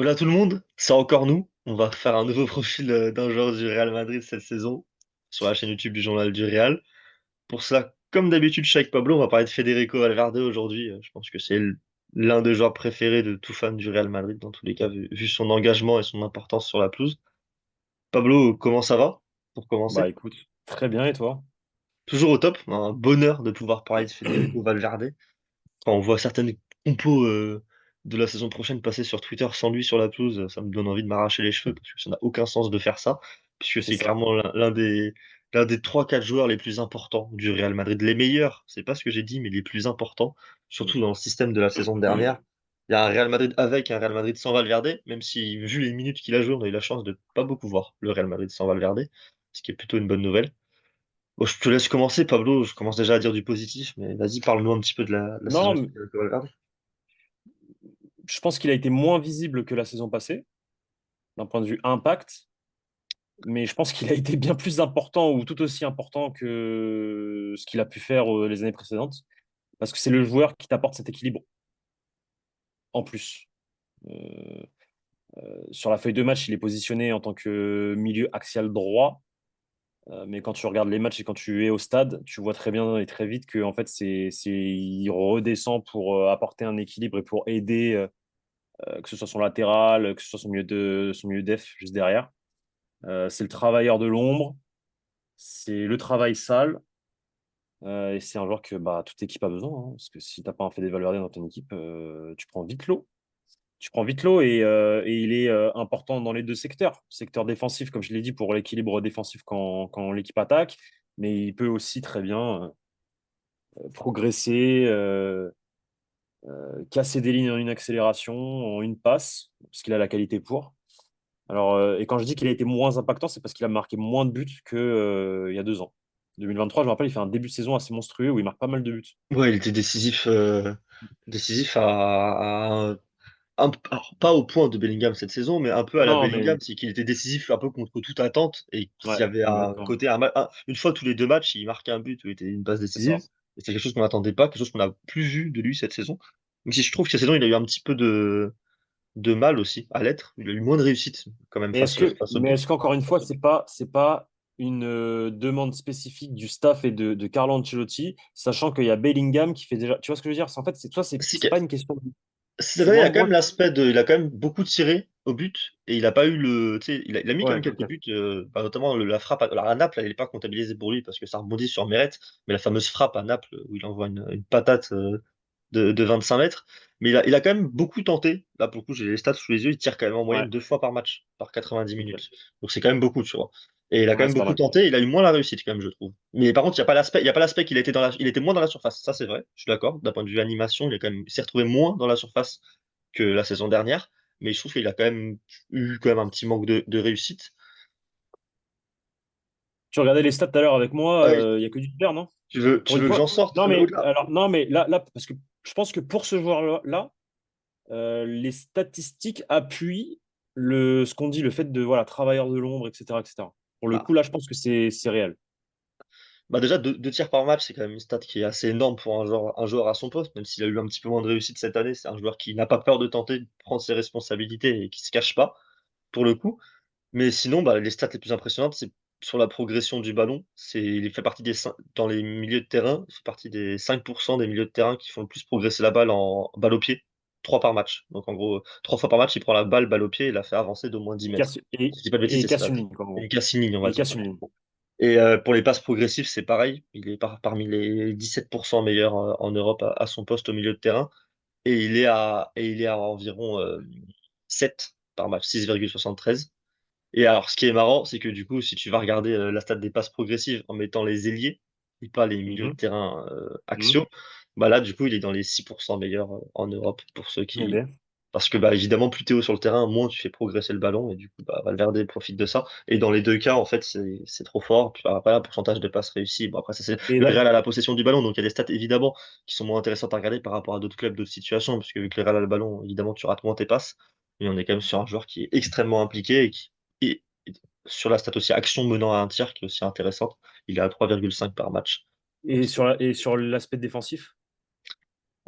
Salut à tout le monde, c'est encore nous. On va faire un nouveau profil d'un joueur du Real Madrid cette saison sur la chaîne YouTube du Journal du Real. Pour cela, comme d'habitude, je suis avec Pablo, on va parler de Federico Valverde aujourd'hui. Je pense que c'est l'un des joueurs préférés de tout fan du Real Madrid, dans tous les cas, vu son engagement et son importance sur la pelouse. Pablo, comment ça va, pour Bah commencer? écoute, très bien et toi? Toujours au top, un bonheur de pouvoir parler de Federico Valverde. Quand on voit certaines compos de la saison prochaine passer sur Twitter sans lui sur la pelouse, ça me donne envie de m'arracher les cheveux parce que ça n'a aucun sens de faire ça, puisque C'est c'est ça. clairement l'un des 3-4 joueurs les plus importants du Real Madrid. Les meilleurs, c'est pas ce que j'ai dit, mais les plus importants, surtout dans le système de la saison dernière. Il y a un Real Madrid avec, un Real Madrid sans Valverde, même si, vu les minutes qu'il a joué, on a eu la chance de pas beaucoup voir le Real Madrid sans Valverde, ce qui est plutôt une bonne nouvelle. Bon, je te laisse commencer, Pablo. Je commence déjà à dire du positif, mais vas-y, parle-nous un petit peu de la saison Non, de mais Federico Valverde. je pense qu'il a été moins visible que la saison passée, d'un point de vue impact, mais je pense qu'il a été bien plus important ou tout aussi important que ce qu'il a pu faire les années précédentes, parce que c'est le joueur qui t'apporte cet équilibre en plus. Euh, sur la feuille de match, il est positionné en tant que milieu axial droit, mais quand tu regardes les matchs et quand tu es au stade, tu vois très bien et très vite que en fait, il redescend pour apporter un équilibre et pour aider que ce soit son latéral, que ce soit son milieu def juste derrière. C'est le travailleur de l'ombre, c'est le travail sale, et c'est un joueur que bah, toute équipe a besoin, hein, parce que si tu n'as pas un Fede Valverde dans ton équipe, tu prends vite l'eau. Tu prends vite l'eau et il est important dans les deux secteurs. Secteur défensif, comme je l'ai dit, pour l'équilibre défensif quand l'équipe attaque, mais il peut aussi très bien progresser, casser des lignes en une accélération, en une passe, parce qu'il a la qualité pour. Alors, et quand je dis qu'il a été moins impactant, c'est parce qu'il a marqué moins de buts que, il y a 2 ans. 2023, je me rappelle, il fait un début de saison assez monstrueux où il marque pas mal de buts. Ouais, il était décisif alors, pas au point de Bellingham cette saison, mais un peu à la Non, mais Bellingham, c'est qu'il était décisif un peu contre toute attente et qu'il y ouais, avait un exactement. côté, une fois tous les 2 matchs, il marquait un but ou était une passe C'est ça. décisive. Et c'est quelque chose qu'on n'attendait pas, quelque chose qu'on n'a plus vu de lui cette saison. Même si je trouve que cette saison, il a eu un petit peu de mal aussi à l'être. Il a eu moins de réussite quand même face au Mais but. est-ce qu'encore une fois, c'est pas une demande spécifique du staff et de Carlo Ancelotti, sachant qu'il y a Bellingham qui fait déjà. Tu vois ce que je veux dire? En fait, toi, Si, c'est pas une question. C'est C'est vrai, il a moi, quand moi. même il a quand même beaucoup tiré au but et il a pas eu tu sais, il a mis quand Ouais, même quelques ok. buts, bah, notamment la frappe. Alors à Naples, elle n'est pas comptabilisée pour lui parce que ça rebondit sur Meret, mais la fameuse frappe à Naples où il envoie une patate de 25 mètres. Mais il a quand même beaucoup tenté. Là, pour le coup, j'ai les stats sous les yeux. Il tire quand même en Ouais, moyenne 2 fois par match, par 90 ok. minutes. Donc c'est quand même beaucoup, tu vois. Et il a quand Ouais, même c'est pas beaucoup mal. tenté. Il a eu moins la réussite, quand même, je trouve. Mais par contre, il y a pas l'aspect qu'il était il était moins dans la surface. Ça, c'est vrai. Je suis d'accord. D'un point de vue animation, il s'est retrouvé moins dans la surface que la saison dernière. Mais je trouve qu'il a quand même eu quand même un petit manque de réussite. Tu regardais les stats tout à l'heure avec moi, Ouais. il y a que du super, non? Tu veux, Pour tu une veux que fois. j'en sorte Non, mais au-delà? alors, non, mais là, parce que je pense que pour ce joueur-là, les statistiques appuient ce qu'on dit, le fait de voilà, travailleur de l'ombre, etc., etc. Pour le Bah, coup, là, je pense que c'est réel. Bah déjà, 2 tirs par match, c'est quand même une stat qui est assez énorme pour un joueur à son poste, même s'il a eu un petit peu moins de réussite cette année. C'est un joueur qui n'a pas peur de tenter, de prendre ses responsabilités et qui se cache pas, pour le coup. Mais sinon, bah, les stats les plus impressionnantes, c'est sur la progression du ballon. Il fait partie dans les milieux de terrain, il fait partie des 5% des milieux de terrain qui font le plus progresser la balle en balle au pied, 3 par match. Donc en gros, 3 fois par match, il prend la balle au pied et la fait avancer d'au moins 10 Il mètres. casse, et, Si je dis pas de bêtises, et il c'est casse ça. une ligne, quoi, en Et il gros. casse une ligne, on Et va il dire. casse une ligne. Et pour les passes progressives, c'est pareil. Il est parmi les 17% meilleurs en Europe à son poste au milieu de terrain. Et il est à environ 7 par match, 6,73. Et alors, ce qui est marrant, c'est que du coup, si tu vas regarder la stat des passes progressives en mettant les ailiers et pas les milieux de Mhm, terrain mhm. axiaux, bah là, du coup, il est dans les 6% meilleurs en Europe pour ceux Eh qui, bien. parce que bah évidemment, plus t'es haut sur le terrain, moins tu fais progresser le ballon, et du coup, bah, Valverde profite de ça. Et dans les 2 cas, en fait, c'est trop fort. Puis bah, après, un pourcentage de passes réussies. Bon, après, ça, c'est Et le Real a la possession du ballon, donc il y a des stats évidemment qui sont moins intéressantes à regarder par rapport à d'autres clubs, d'autres situations, parce que vu que le Real a le ballon, évidemment, tu rates moins tes passes. Mais on est quand même sur un joueur qui est extrêmement impliqué et sur la stat aussi action menant à un tir qui est aussi intéressante. Il est à 3,5 par match. Donc et sur l'aspect défensif?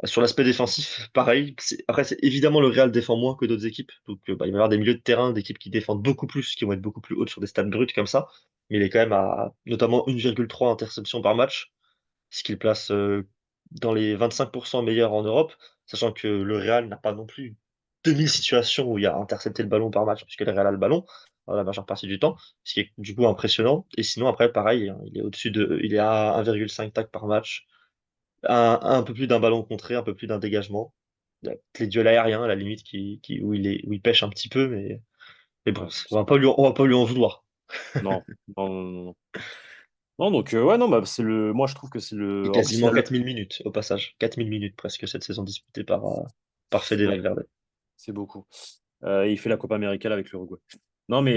Sur l'aspect défensif, pareil. Après, c'est évidemment le Real défend moins que d'autres équipes. Donc, bah, il va y avoir des milieux de terrain d'équipes qui défendent beaucoup plus, qui vont être beaucoup plus hautes sur des stats brutes comme ça. Mais il est quand même à notamment 1,3 interceptions par match, ce qui le place dans les 25% meilleurs en Europe, sachant que le Real n'a pas non plus 2000 situations où il a intercepté le ballon par match, puisque le Real a le ballon la majeure partie du temps, ce qui est du coup impressionnant. Et sinon, après, pareil, hein, il est à 1,5 tacs par match, un peu plus d'un ballon contré, un peu plus d'un dégagement. Il y a les duels aériens, à la limite, où il pêche un petit peu, mais bon, Ouais, on va pas lui en vouloir. non, non, non, non. Non, donc, ouais, non, bah, moi, je trouve que c'est Et le. En plus, il quasiment a le. 4000 minutes, au passage. 4000 minutes presque cette saison disputée par Fede Ouais, Valverde. c'est beaucoup. Il fait la Copa América avec l'Uruguay. Non, mais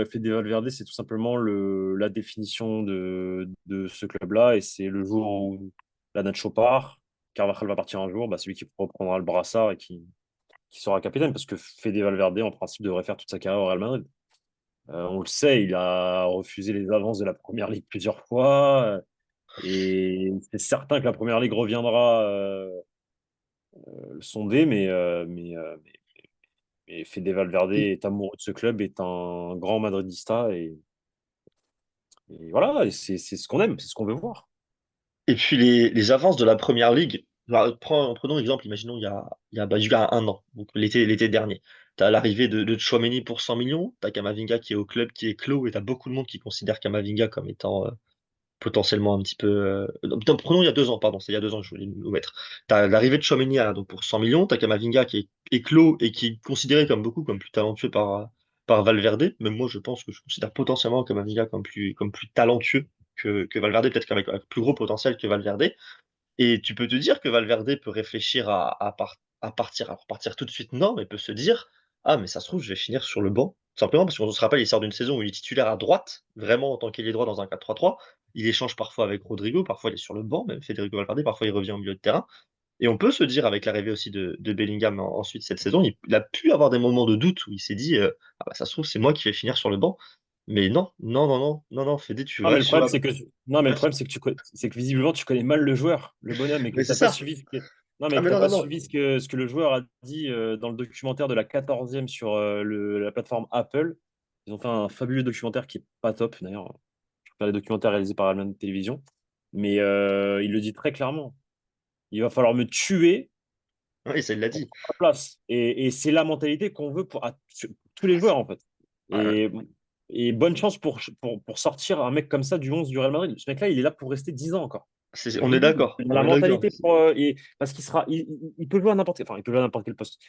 Fede Valverde, c'est tout simplement la définition de ce club-là. Et c'est le jour où la Nacho part, Carvajal va partir un jour, bah, c'est lui qui reprendra le brassard et qui sera capitaine. Parce que Fede Valverde, en principe, devrait faire toute sa carrière au Real Madrid. On le sait, il a refusé les avances de la Première Ligue plusieurs fois. Et c'est certain que la Première Ligue reviendra le sonder, mais Fede Valverde Et, est amoureux de ce club, est un grand madridista et voilà, et c'est ce qu'on aime, c'est ce qu'on veut voir. et puis les avances de la première ligue, bah, prenons l'exemple, imaginons il y a un an, donc l'été dernier. Tu as l'arrivée de Tchouaméni pour 100 millions, tu as Kamavinga qui est au club, qui est clos, et tu as beaucoup de monde qui considère Kamavinga comme étant potentiellement un petit peu. Non, prenons il y a 2 ans, pardon, c'est il y a 2 ans que je voulais nous mettre. T'as l'arrivée de Tchouaméni donc pour 100 millions, t'as Kamavinga qui est éclos et qui est considéré comme beaucoup comme plus talentueux par Valverde. Même moi, je pense que je considère potentiellement Kamavinga comme plus talentueux que Valverde, peut-être qu'avec plus gros potentiel que Valverde. Et tu peux te dire que Valverde peut réfléchir à partir. Alors, partir tout de suite, non, mais peut se dire, ah, mais ça se trouve, je vais finir sur le banc. Simplement parce qu'on se rappelle, il sort d'une saison où il est titulaire à droite, vraiment en tant qu'ailier droit dans un 4-3-3. Il échange parfois avec Rodrigo, parfois il est sur le banc, même Federico Valverde, parfois il revient au milieu de terrain. Et on peut se dire, avec l'arrivée aussi de Bellingham ensuite cette saison, il a pu avoir des moments de doute où il s'est dit, ah bah, ça se trouve, c'est moi qui vais finir sur le banc. Mais non, non, non, non, non, non, Fede, tu Non, mais restes le sur problème, la. c'est que non, mais le Reste- problème, c'est que visiblement, tu connais mal le joueur, le bonhomme, et que Mais tu c'est n'as pas ça. suivi non, mais Ah, que mais t'as non, non, pas non. suivi ce que le joueur a dit dans le documentaire de la 14e sur la plateforme Apple. Ils ont fait un fabuleux documentaire qui est pas top, d'ailleurs. Je préfère les documentaires réalisés par Allemagne Télévision. Mais il le dit très clairement. Il va falloir me tuer Oui, ça, il l'a pour dit. prendre la place. Et c'est la mentalité qu'on veut pour tous les joueurs, en fait. Ouais, Et, et bonne chance pour sortir un mec comme ça du 11 du Real Madrid. Ce mec-là, il est là pour rester 10 ans encore. on est Croyez-moi, d'accord, il a on la est d'accord. mentalité parce qu'il sera, il peut jouer à n'importe quel, enfin, il peut jouer à n'importe quel poste.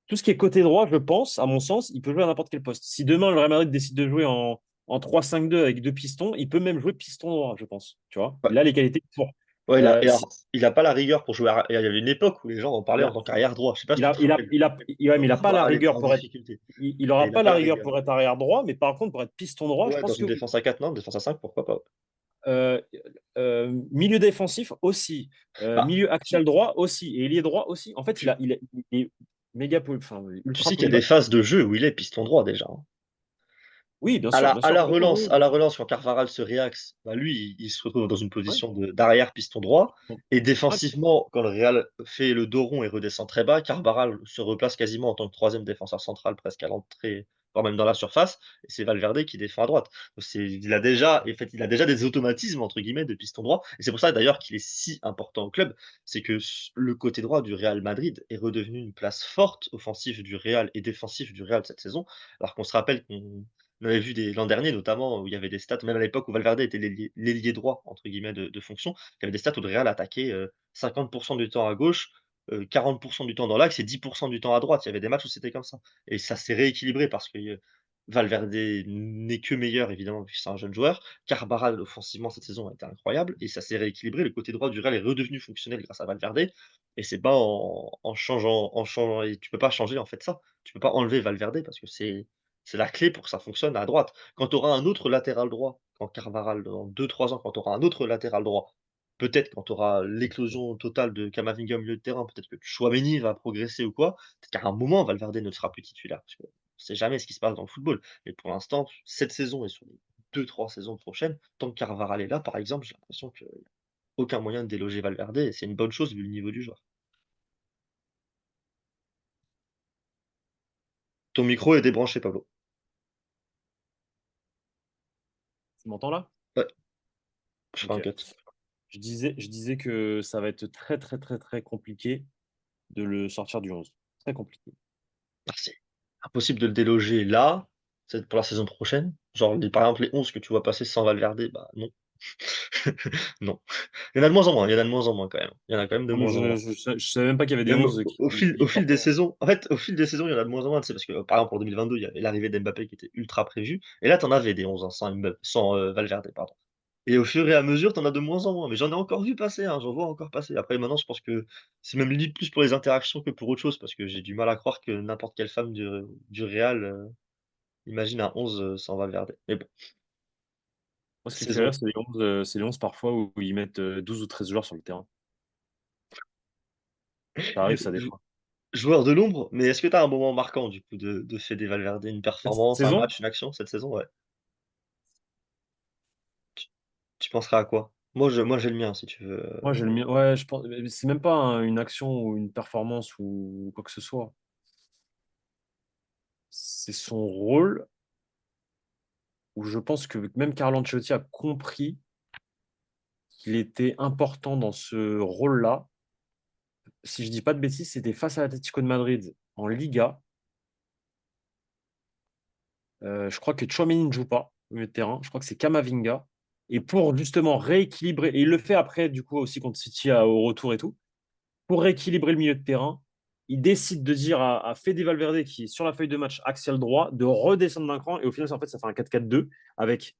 Tout ce qui est côté droit, je pense, à mon sens, il peut jouer à n'importe quel poste. Si demain le Real Madrid décide de jouer en 3-5-2 avec deux pistons, il peut même jouer piston droit, je pense. Tu vois, Ouais, il a les qualités pour. ouais, Euh, si- il a pas la rigueur pour jouer. Il y avait une époque où les gens en parlaient il en a, tant qu'arrière droit. Je sais pas si il tu a, te il a, rappelles. il a, ouais, mais il a pas la Elle était rigueur en pour être. difficulté. Il Et aura il n'a pas pas la la rigueur rigueur. pour être arrière droit, mais par contre, pour être piston droit, je Ouais, dans pense que une oui. défense à 4 non, défense à 5 pourquoi pas. Euh, milieu défensif aussi. Bah, Milieu axial droit aussi. Et ailier droit aussi. En fait, tu, il est méga enfin, tu ultra sais qu'il y a des polyvalent. phases de jeu où il est piston droit déjà, hein. Oui, bien sûr, bien sûr. Oui, À oui, la relance, quand Carvaral se réaxe, bah lui, il se retrouve dans une oui. position d'arrière piston droit. Ouais. Et Ouais. défensivement, quand le Real fait le dos rond et redescend très bas, Carvaral se replace quasiment en tant que troisième défenseur central, presque à l'entrée, voire même dans la surface. Et c'est Valverde qui défend à droite. Donc en fait, il a déjà des automatismes, entre guillemets, de piston droit. Et c'est pour ça d'ailleurs qu'il est si important au club. C'est que le côté droit du Real Madrid est redevenu une place forte offensive du Real et défensif du Real cette saison. Alors qu'on se rappelle qu'on on avait vu l'an dernier notamment où il y avait des stats, même à l'époque où Valverde était l'ailier droit entre guillemets de fonction, il y avait des stats où le Real attaquait 50% du temps à gauche, 40% du temps dans l'axe et 10% du temps à droite. Il y avait des matchs où c'était comme ça. Et ça s'est rééquilibré parce que Valverde n'est que meilleur évidemment vu que c'est un jeune joueur. Carvajal offensivement cette saison a été incroyable et ça s'est rééquilibré. Le côté droit du Real est redevenu fonctionnel grâce à Valverde et c'est pas en changeant et tu peux pas changer en fait ça. Tu peux pas enlever Valverde parce que c'est la clé pour que ça fonctionne à droite. Quand tu auras un autre latéral droit, quand Carvajal, dans 2-3 ans, quand tu auras un autre latéral droit, peut-être quand tu auras l'éclosion totale de Camavinga au milieu de terrain, peut-être que Tchouaméni va progresser ou quoi, peut-être qu'à un moment, Valverde ne sera plus titulaire. Parce qu'on ne sait jamais ce qui se passe dans le football. Mais pour l'instant, cette saison et sur les 2-3 saisons prochaines, tant que Carvajal est là, par exemple, j'ai l'impression qu'il n'y a aucun moyen de déloger Valverde et c'est une bonne chose vu le niveau du joueur. Ton micro est débranché, Pablo. Tu m'entends là? Ouais, je fais un Ok. cut. Je disais que ça va être très, très, très, très compliqué de le sortir du 11. Très compliqué. Ah, c'est impossible de le déloger là, c'est pour la saison prochaine. Genre, par exemple, les 11 que tu vois passer sans Valverde, bah non. Non. Il y en a de moins en moins, il y en a de moins en moins quand même. Il y en a quand même de Ah, moi, moins en je, moins. je, je savais même pas qu'il y avait des Même 11 qui au qui fil des portaient. saisons, en fait, au fil des saisons, il y en a de moins en moins, tu sais, parce que par exemple, pour 2022, il y avait l'arrivée d'Mbappé qui était ultra prévue. Et là, t'en avais des 11 hein, sans Valverde, pardon. Et au fur et à mesure, t'en as de moins en moins. Mais j'en ai encore vu passer, hein, j'en vois encore passer. Après, maintenant, je pense que c'est même limite plus pour les interactions que pour autre chose, parce que j'ai du mal à croire que n'importe quelle femme du Real imagine un 11 sans Valverde. Mais bon, Moi, ce qui me fait saison. rire, c'est les 11 parfois où ils mettent 12 ou 13 joueurs sur le terrain. Ça arrive, ça, des fois. Joueur de l'ombre, mais est-ce que tu as un moment marquant du coup de Fede Valverde, une Cette performance, un saison, match, une action cette saison? Ouais. Tu, tu penserais à quoi? Moi j'ai le mien si tu veux. moi, j'ai le mien. Ouais, je pense. Mais c'est même pas une action ou une performance ou quoi que ce soit. C'est son rôle où je pense que même Carlo Ancelotti a compris qu'il était important dans ce rôle-là. Si je dis pas de bêtises, c'était face à l'Atlético de Madrid en Liga. Je crois que Tchouaméni ne joue pas au milieu de terrain. Je crois que c'est Kamavinga. Et pour justement rééquilibrer, et il le fait après, du coup, aussi contre City au retour et tout, pour rééquilibrer le milieu de terrain, il décide de dire à Fede Valverde, qui est sur la feuille de match axial droit, de redescendre d'un cran. Et au final, en fait, ça fait un 4-4-2 avec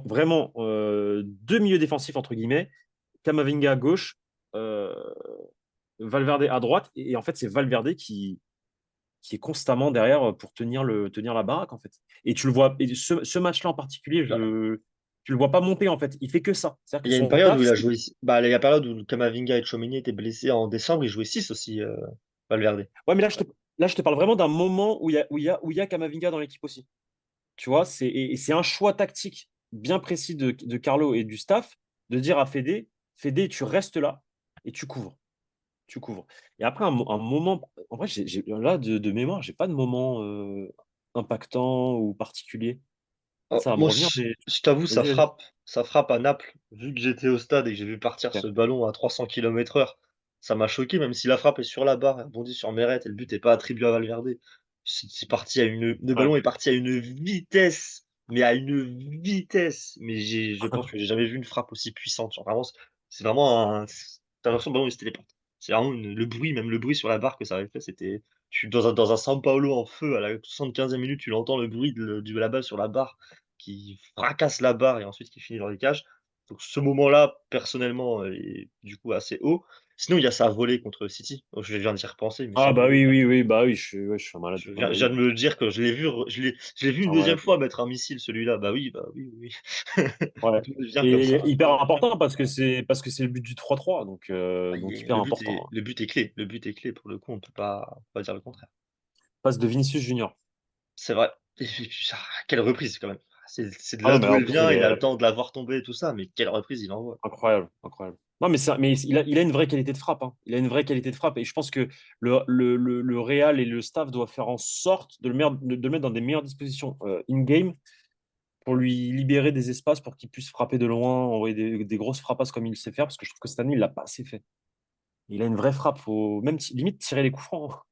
vraiment deux milieux défensifs, entre guillemets, Kamavinga à gauche, euh, Valverde à droite. Et en fait, c'est Valverde qui est constamment derrière pour tenir la baraque, en fait. Et tu le vois, et ce match-là en particulier, Bah, tu le vois pas monter, en fait. Il fait que ça. C'est-à-dire il que y a une son période où taf, il a c'est. joué. Bah, il y a une période où Camavinga et Tchouaméni étaient blessés en décembre, il jouait 6 aussi, Valverde. Ouais, mais là, je te parle vraiment d'un moment où il y a Kamavinga dans l'équipe aussi. Tu vois, et c'est un choix tactique bien précis de Carlo et du staff de dire à Fede, tu restes là et tu couvres. Tu couvres. Et après, un moment, en vrai, là, de mémoire, j'ai pas de moment impactant ou particulier. Oh, Ça va me moi, revenir. je t'avoue, Vas-y, vas-y. ça frappe à Naples. Vu que j'étais au stade et que j'ai vu partir ce Ok. ballon à 300 km/h, ça m'a choqué, même si la frappe est sur la barre, elle rebondit sur Meret et le but n'est pas attribué à Valverde. C'est parti le Ouais. ballon est parti à une vitesse, mais à une vitesse. Mais je pense que j'ai jamais vu une frappe aussi puissante. Genre, vraiment, c'est vraiment t'as l'impression que le ballon il se téléporte. C'est vraiment le bruit, même le bruit sur la barre que ça avait fait, c'était. Je suis dans un São Paulo en feu, à la 75e minute, tu l'entends le bruit de la balle sur la barre qui fracasse la barre et ensuite qui finit dans les cages. Donc ce moment-là, personnellement, est du coup assez haut. Sinon, il y a sa volée contre City. Oh, je viens d'y repenser, mais Ah sa bah volée. oui, oui, oui, bah oui, je suis un malade. Ah bah Je viens oui, de me dire que je l'ai vu, je l'ai vu je une suis un deuxième malade. fois mettre un missile, celui-là. Bah oui, oui. Ouais. D'où il vient comme ça. Et hyper important parce que c'est le but du 3-3, donc, Ah, hyper important, hein. le but est clé. Le but est clé pour le coup, on peut pas dire le contraire. Passe de Vinicius Junior. C'est vrai. Et puis, quelle reprise quand même. C'est de Ah là non, mais d'où elle après, vient, il a le temps de la voir tomber et tout ça, mais quelle reprise il envoie. incroyable, incroyable. Non, mais il a une vraie qualité de frappe, hein. Il a une vraie qualité de frappe. Et je pense que le Real et le staff doivent faire en sorte de le mettre dans des meilleures dispositions in-game pour lui libérer des espaces pour qu'il puisse frapper de loin, envoyer des grosses frappasses comme il sait faire, parce que je trouve que cette année, il l'a pas assez fait. Il a une vraie frappe. Faut même limite tirer les coups francs, hein.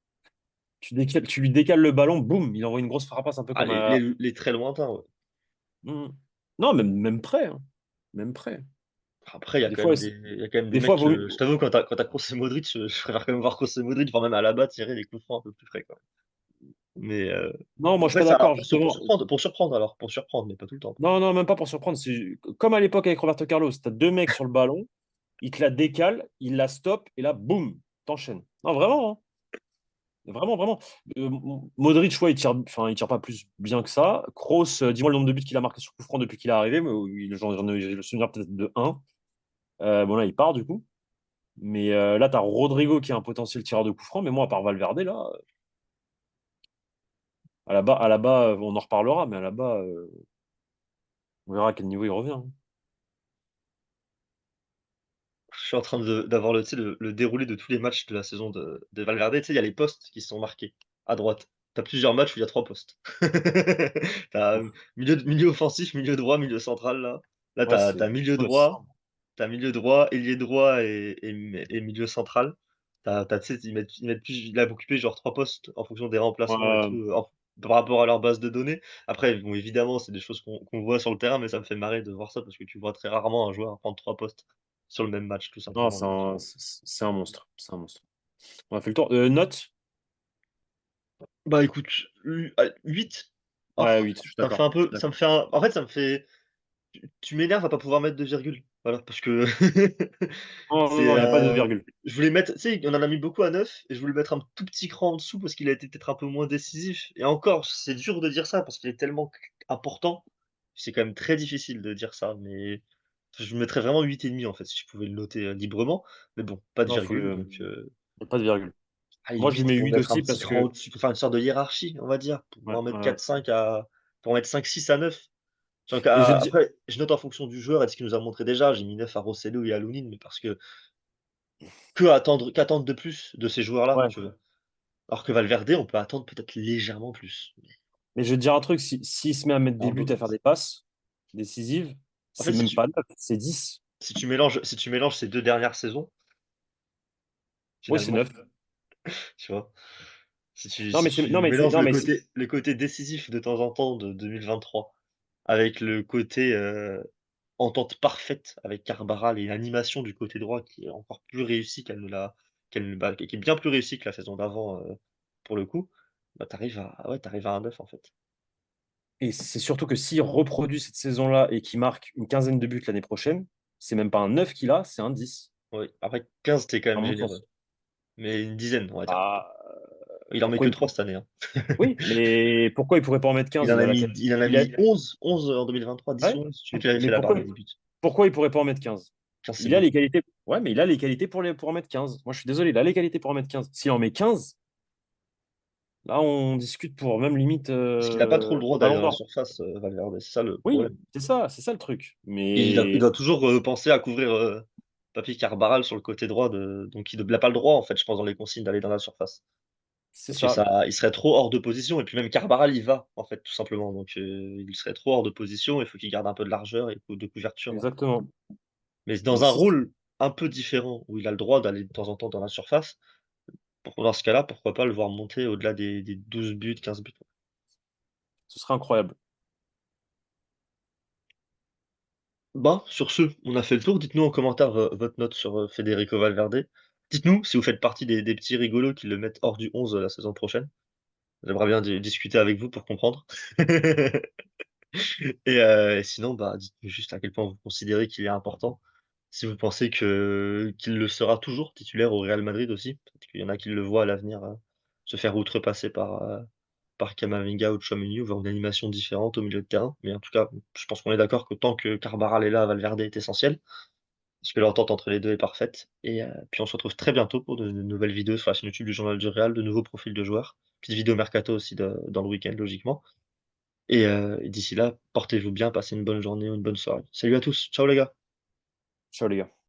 Tu lui décales le ballon, boum, il envoie une grosse frappasse un peu Ah, comme à. les très lointains, ouais. Hmm. Non, même prêt, hein. Même prêt. Après, Des fois, il y a quand même des des fois, mecs, je t'avoue, quand t'as Kroos et Modric, je préfère quand même voir Kroos et Modric, voire même à la Alaba tirer les coups francs un peu plus frais, quoi. Mais non, moi je suis après, pas ça d'accord, alors, justement. pour surprendre alors, pour surprendre, mais pas tout le temps. Non, non, même pas pour surprendre. C'est comme à l'époque avec Roberto Carlos. Tu as deux mecs sur le ballon, il te la décale, il la stoppe, et là, boum, t'enchaînes. Non, vraiment, hein. Vraiment, vraiment. Modric, ouais, il tire pas plus bien que ça. Kroos, dis-moi le nombre de buts qu'il a marqué sur coup franc depuis qu'il est arrivé, mais j'en ai le souvenir peut-être de un. Bon, là, il part du coup. Mais là, tu as Rodrigo qui est un potentiel tireur de coup franc, mais moi, à part Valverde, là, à la bas, on en reparlera, mais à la bas, on verra à quel niveau il revient, hein. Je suis en train d'avoir le, tu sais, le déroulé de tous les matchs de la saison de Valverde. Tu sais, il y a les postes qui sont marqués à droite. t'as plusieurs matchs où il y a trois postes. T'as milieu offensif, milieu droit, milieu central là. Là, Ouais, t'as milieu ouais, c'est ça. droit, ailier droit et milieu central. Tu sais, ils mettent plus, il a occupé genre trois postes en fonction des remplacements et tout, Ouais. par rapport à leur base de données. Après, bon, évidemment, c'est des choses qu'on voit sur le terrain, mais ça me fait marrer de voir ça parce que tu vois très rarement un joueur prendre trois postes sur le même match, tout Non, simplement. c'est un monstre. C'est un monstre. On a fait le tour. Note? Bah, écoute, 8. Oh, Ouais, 8, je suis ça me fait d'accord. un Je suis peu ça me d'accord. fait un en fait, ça me fait tu m'énerves à pas pouvoir mettre de virgule. Voilà, parce que Non, non, c'est, non, il n'y a pas de virgule. je voulais mettre tu sais, on en a mis beaucoup à 9 et je voulais mettre un tout petit cran en dessous parce qu'il a été peut-être un peu moins décisif et encore, c'est dur de dire ça parce qu'il est tellement important. C'est quand même très difficile de dire ça, mais je mettrais vraiment 8,5 en fait, si je pouvais le noter, librement. Mais bon, pas de Non, virgule, donc y a pas de virgule. allez Moi, je lui 8 mets pour 8 mettre un aussi petit parce cran que. au-dessus, pour faire une sorte de hiérarchie, on va dire, pour Ouais, en mettre ouais. 4-5 à pour en mettre 5-6 à 9. Donc Et je vais te dire. après, je note en fonction du joueur et de ce qu'il nous a montré déjà. J'ai mis 9 à Rosselló et à Lounine, mais parce que qu'attendre de plus de ces joueurs-là, Ouais. tu vois? Alors que Valverde, on peut attendre peut-être légèrement plus. Mais Mais je vais te dire un truc, s'il se met à mettre c'est un des buts, beau à faire gosse. des passes décisives, En fait, c'est même pas 9, c'est 10. si tu mélanges ces 2 dernières saisons, Oui, c'est finalement, 9. tu vois? Non, Si mais tu mélanges non, mais c'est. le côté décisif de temps en temps de 2023 avec le côté, entente parfaite avec Carvajal et une animation du côté droit qui est encore plus réussie qu'elle ne bah, qui est bien plus réussie que la saison d'avant, pour le coup, bah, tu arrives à un 9 en fait. Et c'est surtout que s'il reproduit cette saison-là et qu'il marque une quinzaine de buts l'année prochaine, c'est même pas un 9 qu'il a, c'est un 10. Oui, après 15 tu quand À même mon généreux, sens. mais une dizaine, on va dire. Ah, Il en met pourquoi que il 3 pour- cette année, hein. Oui, mais pourquoi il pourrait pas en mettre 15? Il en a Il a... mis 11 en 2023, 10 Ouais, ou 11, je sais plus qui avait mais fait la barre des buts. pourquoi il pourrait pas en mettre 15? 15 c'est Il a les beaucoup. qualités. Ouais, mais il a les qualités pour en mettre 15. Moi, je suis désolé, il a les qualités pour en mettre 15. S'il en met 15, là, on discute pour même limite Parce qu'il a pas trop le droit d'aller Ballon dans la d'Or. surface, Valverde, c'est ça le Oui, problème. c'est ça le truc. Et il Mais doit toujours, penser à couvrir, Papy Carvajal sur le côté droit donc il a pas le droit en fait, je pense, dans les consignes d'aller dans la surface. c'est Parce que ça, ça il serait trop hors de position et puis même Carvajal y va, en fait, tout simplement. Donc, il serait trop hors de position, il faut qu'il garde un peu de largeur et de couverture. exactement. Mais Donc, dans un rôle un peu différent, où il a le droit d'aller de temps en temps dans la surface, dans ce cas-là, pourquoi pas le voir monter au-delà des 12 buts, 15 buts. ce serait incroyable. Bah, sur ce, on a fait le tour. Dites-nous en commentaire votre note sur Federico Valverde. Dites-nous si vous faites partie des petits rigolos qui le mettent hors du 11 la saison prochaine. J'aimerais bien discuter avec vous pour comprendre. Et sinon, bah, dites-nous juste à quel point vous considérez qu'il est important. Si vous pensez qu'il le sera toujours titulaire au Real Madrid aussi. Peut-être qu'il y en a qui le voient à l'avenir se faire outrepasser par Camavinga ou Tchouaméni ou voir une animation différente au milieu de terrain. Mais en tout cas, je pense qu'on est d'accord que tant que Carvajal est là, Valverde est essentiel. Parce que l'entente entre les 2 est parfaite et puis on se retrouve très bientôt pour de nouvelles vidéos sur la chaîne YouTube du Journal du Real, de nouveaux profils de joueurs. Petite vidéo mercato aussi dans le week-end logiquement et d'ici là, portez-vous bien, passez une bonne journée ou une bonne soirée. Salut à tous, ciao les gars. Ciao les gars.